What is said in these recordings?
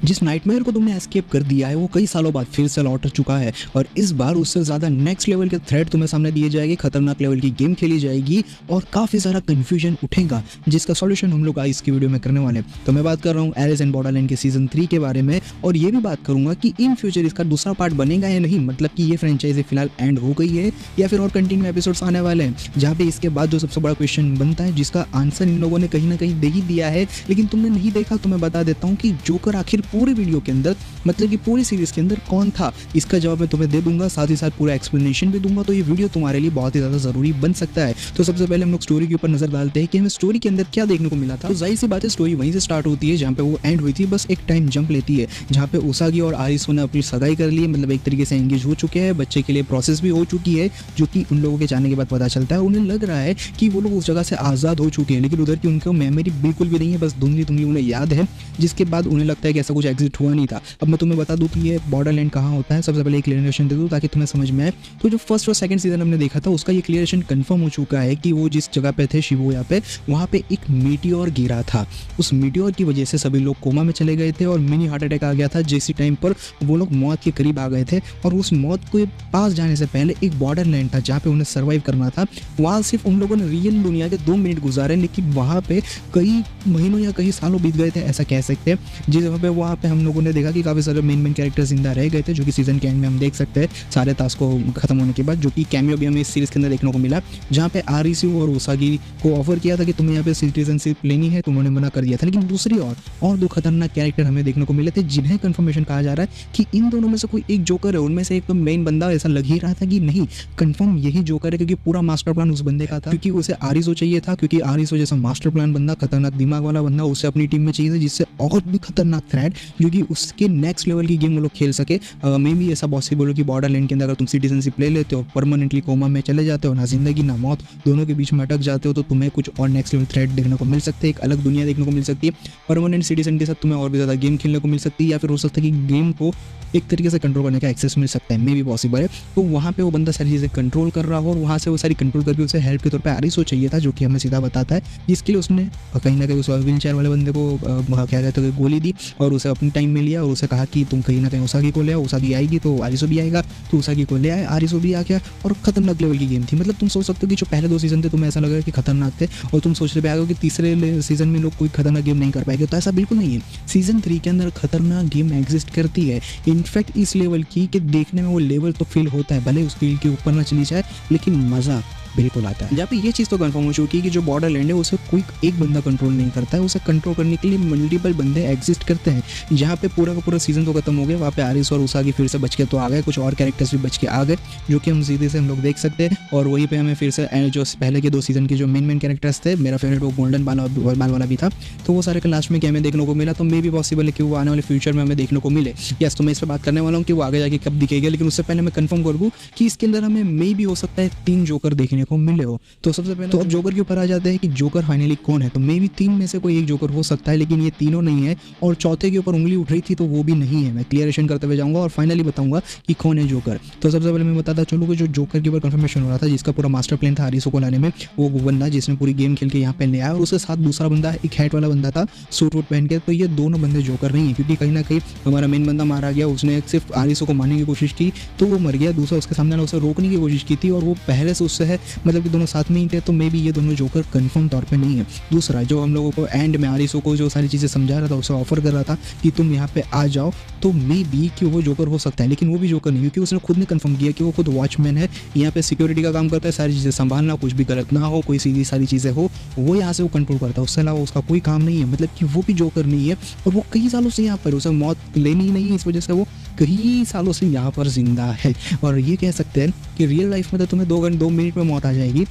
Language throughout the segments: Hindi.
जिस नाइटमेयर को तुमने एस्केप कर दिया है वो कई सालों बाद फिर से लौट चुका है और इस बार उससे ज़्यादा नेक्स्ट लेवल के थ्रेट तुम्हें सामने दिए जाएंगे, खतरनाक लेवल की गेम खेली जाएगी और काफ़ी सारा कन्फ्यूजन उठेगा जिसका सॉल्यूशन हम लोग आज की वीडियो में करने वाले हैं। तो मैं बात कर रहा हूँ एलिस इन बॉर्डरलैंड के सीजन 3 के बारे में और ये भी बात करूंगा कि इन फ्यूचर इसका दूसरा पार्ट बनेगा या नहीं, मतलब कि ये फ्रेंचाइजी फिलहाल एंड हो गई है या फिर और कंटिन्यू एपिसोड्स आने वाले हैं, जहाँ पे इसके बाद जो सबसे बड़ा क्वेश्चन बनता है जिसका आंसर इन लोगों ने कहीं ना कहीं दे ही दिया है लेकिन तुमने नहीं देखा। तो मैं बता देता हूँ कि जोकर आखिर पूरी वीडियो के अंदर, मतलब कि पूरी सीरीज के अंदर कौन था, इसका जवाब मैं तुम्हें दे दूंगा, साथ ही साथ पूरा एक्सप्लेनेशन भी दूंगा। तो ये वीडियो तुम्हारे लिए बहुत ही ज़्यादा ज़रूरी बन सकता है। तो सबसे पहले हम लोग स्टोरी के ऊपर नजर डालते हैं कि हमें स्टोरी के अंदर क्या देखने को मिला था। तो जाहिर सी बात है स्टोरी वहीं से स्टार्ट होती है जहाँ पे वो एंड हुई थी, बस एक टाइम जंप लेती है जहाँ पे उसागी और आरिसो ने अपनी सगाई कर ली है, मतलब एक तरीके से एंगेज हो चुके हैं, बच्चे के लिए प्रोसेस भी हो चुकी है, जो कि उन लोगों के जाने के बाद पता चलता है। उन्हें लग रहा है कि वो लोग उस जगह से आज़ाद हो चुके हैं लेकिन उधर की उनको मेमोरी बिल्कुल भी नहीं है, बस धुंधली उन्हें याद है, जिसके बाद उन्हें लगता है कि ऐसा कुछ एग्जिट हुआ नहीं था। अब मैं तुम्हें बता दूं कि ये बॉर्डरलैंड कहाँ होता है, सबसे पहले एक क्लियरेशन दे दूं ताकि तुम्हें समझ में आए। तो जो फर्स्ट और सेकंड सीजन हमने देखा था उसका ये क्लियरेशन कंफर्म हो चुका है कि वो जिस जगह पे थे शिबुया पे, वहाँ पे एक मीटियोर गिरा था। उस मीटियोर की वजह से सभी लोग कोमा में चले गए थे और मिनी हार्ट अटैक आ गया था, जिस टाइम पर वो लोग मौत के करीब आ गए थे और उस मौत के पास जाने से पहले एक बॉर्डरलैंड था जहाँ पे उन्हें सर्वाइव करना था। वहाँ सिर्फ उन लोगों ने रियल दुनिया के 2 मिनट गुजारे लेकिन वहाँ पे कई महीनों या कई सालों बीत गए थे, ऐसा कह सकते हैं। जिस जगह पे वहाँ पे हम लोगों ने देखा कि काफ़ी सारे मेन कैरेक्टर्स जिंदा रह गए थे, जो कि सीजन के एंड में हम देख सकते हैं सारे टास्क को खत्म होने के बाद, जो कि कैमियो भी हमें इस सीरीज के अंदर देखने को मिला, जहाँ पे आरिसु और उसागी को ऑफर किया था कि तुम्हें यहाँ पे सिटीजनशिप लेनी है, तुमने मना कर दिया था। लेकिन दूसरी और 2 खतरनाक कैरेक्टर हमें देखने को मिले थे जिन्हें कंफर्मेशन कहा जा रहा है कि इन दोनों में से कोई एक जोकर है। उनमें से एक तो मेन बंदा, ऐसा लग ही रहा था कि नहीं कंफर्म यही जोकर है क्योंकि पूरा मास्टर प्लान उस बंदे का था, क्योंकि उसे आरिसो चाहिए था, क्योंकि आरिसो जैसा मास्टर प्लान बंदा, खतरनाक दिमाग वाला बंदा उसे अपनी टीम में चाहिए था, जिससे और भी खतरनाक थ्रेट जो कि उसके नेक्स्ट लेवल की गेम वो लोग खेल सके। मे भी ऐसा पॉसिबल हो कि बॉर्डरलैंड के अंदर अगर तुम सिटीजनशिप ले लेते हो, परमानेंटली कोमा में चले जाते हो, ना जिंदगी ना मौत दोनों के बीच में अटक जाते हो, तो तुम्हें कुछ और नेक्स्ट लेवल थ्रेट देखने को मिल सकते हैं, एक अलग दुनिया देखने को मिल सकती है। परमानेंट सिटीजन के साथ तुम्हें और भी ज़्यादा गेम खेलने को मिल सकती है या फिर हो सकता है कि गेम को एक तरीके से कंट्रोल करने का एक्सेस मिल सकता है, मे भी पॉसिबल है। तो वहाँ पे वो बंदा सारी चीज़ें कंट्रोल कर रहा हो और वहाँ से वो सारी कंट्रोल करके उसे हेल्प के तौर पे आरिसो चाहिए था, जो कि हमें सीधा बताता है, जिसके लिए उसने कहीं ना कहीं उस व्हील चेयर वाले बंदे को क्या कहते हैं गोली दी और उसे अपनी टाइम में लिया और उसे कहा कि तुम कहीं ना कहीं उसागी को ले आओ, उसागी आएगी तो आरिसो भी आएगा, तो उसागी को ले आए, आरिसो भी आ गया और खतरनाक लेवल की गेम थी। मतलब तुम सोच सकते हो कि जो पहले 2 सीजन थे तुम्हें ऐसा लग रहा है कि खतरनाक थे और तुम सोच रहे हो कि तीसरे सीजन में लोग कोई खतरनाक गेम नहीं कर पाएंगे, तो ऐसा बिल्कुल नहीं है। सीजन 3 के अंदर खतरनाक गेम एग्जिस्ट करती है, इनफैक्ट इस लेवल की कि देखने में वो लेवल तो फील होता है, भले उस फील के ऊपर ना चली जाए लेकिन मज़ा बिल्कुल आता है। जहाँ पे ये चीज़ तो कंफर्म हो चुकी है कि जो बॉर्डरलैंड है उसे कोई एक बंदा कंट्रोल नहीं करता है, उसे कंट्रोल करने के लिए मल्टीपल बंदे एग्जिस्ट करते हैं। जहाँ पे पूरा का पूरा सीजन तो खत्म हो गया, वहाँ पे आरिस और उसागी फिर से बच के तो आ गए, कुछ और कैरेक्टर्स भी बच के आ गए जो कि हम सीधे से हम लोग देख सकते हैं। और वहीं पे हमें फिर से जो पहले के 2 सीजन के जो मेन कैरेक्टर्स थे, मेरा फेवरेट वो गोल्डन बाल वाला भी था, तो वो सारे के लास्ट में क्या हमें देखने को मिला। तो मे भी पॉसिबल है कि वो आने वाले फ्यूचर में हमें देखने को मिले। यस, तो मैं इस पर बात करने वाला हूँ कि वो आगे जाके कब दिखेगा, लेकिन उससे पहले मैं कंफर्म कर दूँ कि इसके अंदर हमें मे भी हो सकता है 3 जोकर देखने को मिले हो। तो सबसे पहले तो अब जोकर के ऊपर आ जाते हैं कि जोकर फाइनली कौन है। तो मे भी 3 में से कोई एक जोकर हो सकता है, लेकिन ये तीनों नहीं है और चौथे के ऊपर उंगली उठ रही थी तो वो भी नहीं है। मैं क्लियरेशन करते हुए जाऊंगा और फाइनली बताऊंगा कि कौन है जोकर। तो सबसे पहले मैं बताता चलूँ कि जो जोकर के ऊपर कंफर्मेशन हो रहा था, जिसका पूरा मास्टर प्लान था आरिसो को लाने में, वो बंदा जिसने पूरी गेम खेल के यहाँ पे ले आया और उसके साथ दूसरा बंदा एक हैट वाला बंदा था सूट वूट पहन के। तो ये दोनों बंदे जोकर नहीं है, क्योंकि कहीं ना कहीं हमारा मेन बंदा मारा गया, उसने सिर्फ आरिसो को मारने की कोशिश की तो वो मर गया, दूसरा उसके सामने उसे रोकने की कोशिश की थी और वो पहले से उससे है, मतलब कि दोनों साथ में ही थे। तो मे भी ये दोनों जोकर कंफर्म तौर पे नहीं है। दूसरा जो हम लोगों को एंड में आरिसो को जो सारी चीज़ें समझा रहा था, उसे ऑफर कर रहा था कि तुम यहाँ पे आ जाओ, तो मे बी कि वो जोकर हो सकता है, लेकिन वो भी जोकर नहीं, क्योंकि उसने खुद ने कंफर्म किया कि वो खुद वॉचमैन है, यहाँ पे सिक्योरिटी का काम करता है, सारी चीज़ें संभालना, कुछ भी गलत ना हो, कोई सीधी सारी चीज़ें हो वो यहाँ से वो कंट्रोल करता है, उससे अलावा उसका कोई काम नहीं है। मतलब कि वो भी जोकर नहीं है और वो कई सालों से यहाँ पर, उसे मौत लेनी ही नहीं है, इस वजह से वो कई सालों से यहाँ पर जिंदा है। और ये कह सकते हैं कि रियल लाइफ में तो तुम्हें 2 मिनट में मौत आ जाएगी,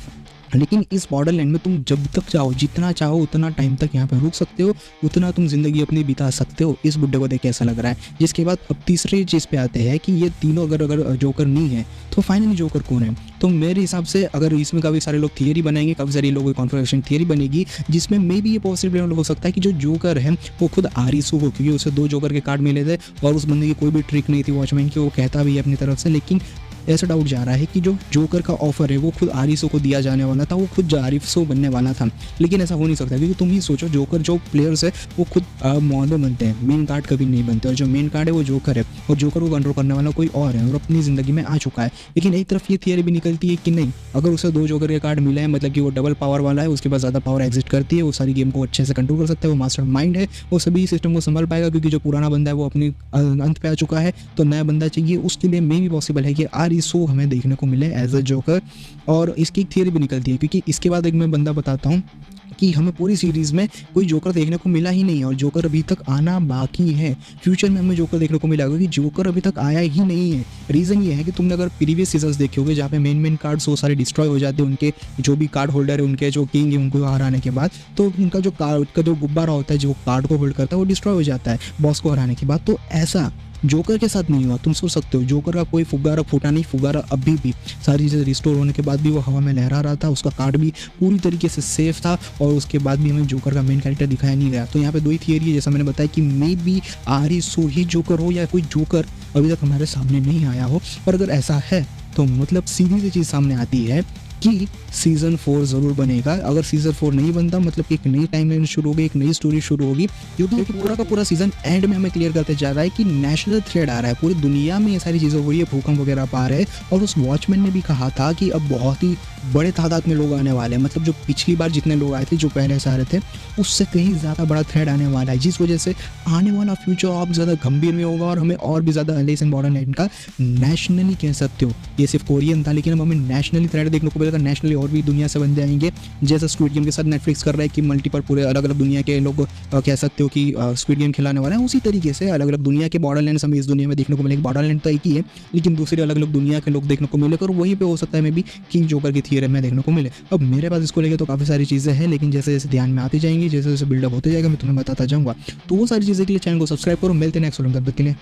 लेकिन इस बॉर्डरलैंड में तुम जब तक चाहो, जितना चाहो उतना टाइम तक यहाँ पे रुक सकते हो, उतना तुम जिंदगी अपनी बिता सकते हो। इस बुड्ढे को देख के ऐसा लग रहा है। जिसके बाद अब तीसरी चीज़ पे आते हैं कि ये तीनों अगर जोकर नहीं है तो फाइनली जोकर कौन है। तो मेरे हिसाब से अगर इसमें काफ़ी सारे लोग थियरी बनाएंगे, काफ़ी सारे लोगों की कॉन्फिगरेशन थियरी बनेगी, जिसमें मे भी ये पॉसिबल हो सकता है कि जो जोकर है वो खुद आरिसो हो, क्योंकि उसे 2 जोकर के कार्ड मिले थे और उस बंदे की कोई भी ट्रिक नहीं थी वॉचमैन की, वो कहता भी है अपनी तरफ से, लेकिन ऐसा डाउट जा रहा है कि जो जोकर का ऑफर है वो खुद आरिसो को दिया जाने वाला था, वो खुद आरिसो बनने वाला था, लेकिन ऐसा हो नहीं सकता क्योंकि तुम ही सोचो जोकर जो प्लेयर्स है वो खुद मॉडल बनते हैं, मेन कार्ड कभी नहीं बनते, और जो मेन कार्ड है वो जोकर है और जोकर को कंट्रोल करने वाला कोई और है और अपनी ज़िंदगी में आ चुका है। लेकिन एक तरफ ये थियरी भी निकलती है कि नहीं, अगर उसे 2 जोकर के कार्ड मिले हैं मतलब कि वो डबल पावर वाला है, उसके पास ज़्यादा पावर एग्जिस्ट करती है, वो सारी गेम को अच्छे से कंट्रोल कर सकता है, वो मास्टर माइंड है, वो सभी सिस्टम को संभाल पाएगा क्योंकि जो पुराना बंदा है वो अपनी अंत पे आ चुका है, तो नया बंदा चाहिए, उसके लिए मे भी पॉसिबल है कि आरिसो हमें देखने को मिले एज अ जोकर। और इसकी एक थियरी भी निकलती है क्योंकि इसके बाद एक मैं बंदा बताता हूँ कि हमें पूरी सीरीज़ में कोई जोकर देखने को मिला ही नहीं है और जोकर अभी तक आना बाकी है। फ्यूचर में हमें जोकर देखने को मिला क्योंकि जोकर अभी तक आया ही नहीं है। रीज़न ये है कि तुमने अगर प्रीवियस सीजन्स देखे होंगे जहाँ पे मेन कार्ड्स वो सारे डिस्ट्रॉय हो जाते हैं, उनके जो भी कार्ड होल्डर है, उनके जो किंग है, उनको हराने के बाद तो उनका जो कार्ड का जो गुब्बारा होता है जो कार्ड को होल्ड करता है वो डिस्ट्रॉय हो जाता है बॉस को हराने के बाद। तो ऐसा जोकर के साथ नहीं हुआ। तुम सोच सकते हो जोकर का कोई फुग्गारा फूटा नहीं, फुग्गारा अभी भी सारी चीज़ें रिस्टोर होने के बाद भी वो हवा में लहरा रहा था, उसका कार्ड भी पूरी तरीके से सेफ था और उसके बाद भी हमें जोकर का मेन कैरेक्टर दिखाया नहीं गया। तो यहाँ पे 2 ही थियरी है जैसा मैंने बताया कि मे बी आरिसो ही जोकर हो या कोई जोकर अभी तक हमारे सामने नहीं आया हो। और अगर ऐसा है तो मतलब सीधी सी चीज़ सामने आती है कि सीज़न 4 ज़रूर बनेगा। अगर सीज़न 4 नहीं बनता मतलब कि एक नई टाइमलाइन शुरू होगी, एक नई स्टोरी शुरू होगी, क्योंकि पूरा का पूरा सीज़न एंड में हमें क्लियर करते जा रहा है कि नेशनल थ्रेड आ रहा है, पूरी दुनिया में ये सारी चीज़ें हो रही है, भूकंप वगैरह पा रहे हैं। और उस वॉचमैन ने भी कहा था कि अब बहुत ही बड़े तादाद में लोग आने वाले हैं, मतलब जो पिछली बार जितने लोग आए थे, जो पहले से आ रहे थे, उससे कहीं ज़्यादा बड़ा थ्रेड आने वाला है, जिस वजह से आने वाला फ्यूचर और ज़्यादा गंभीर में होगा और हमें और भी ज़्यादा एलिस एंड बॉर्डरलैंड का नेशनली कह सकते हो, ये सिर्फ कोरियन था लेकिन अब हमें नेशनली थ्रेड देखने को मिलेगा। नेशनली और भी दुनिया से बन जाएंगे, जैसा स्क्विड गेम के साथ नेटफ्लिक्स कर रहा है कि मल्टीपल पूरे अलग अलग दुनिया के लोग कह सकते हो कि स्क्विड गेम खिलाने वाला है, उसी तरीके से अलग अलग दुनिया के बॉर्डरलैंड हमें इस दुनिया में देखने को मिलेगा। बॉर्डरलैंड तो एक ही है लेकिन दूसरी अलग अलग दुनिया के लोग देखने को मिलेगा और वहीं पे हो सकता है मैं भी किंग जोकर की थियरी में देखने को मिले। अब मेरे पास इसको लेकर तो काफ़ी सारी चीज़ें हैं लेकिन जैसे जैसे ध्यान में आती जाएंगी, जैसे जैसे बिल्डअप होते जाएगा मैं तुम्हें बताता जाऊँगा। तो वो सारी चीज़ें के लिए चैनल को सब्सक्राइब करो। मिलते हैं नेक्स्ट वीडियो में, तब तक के लिए।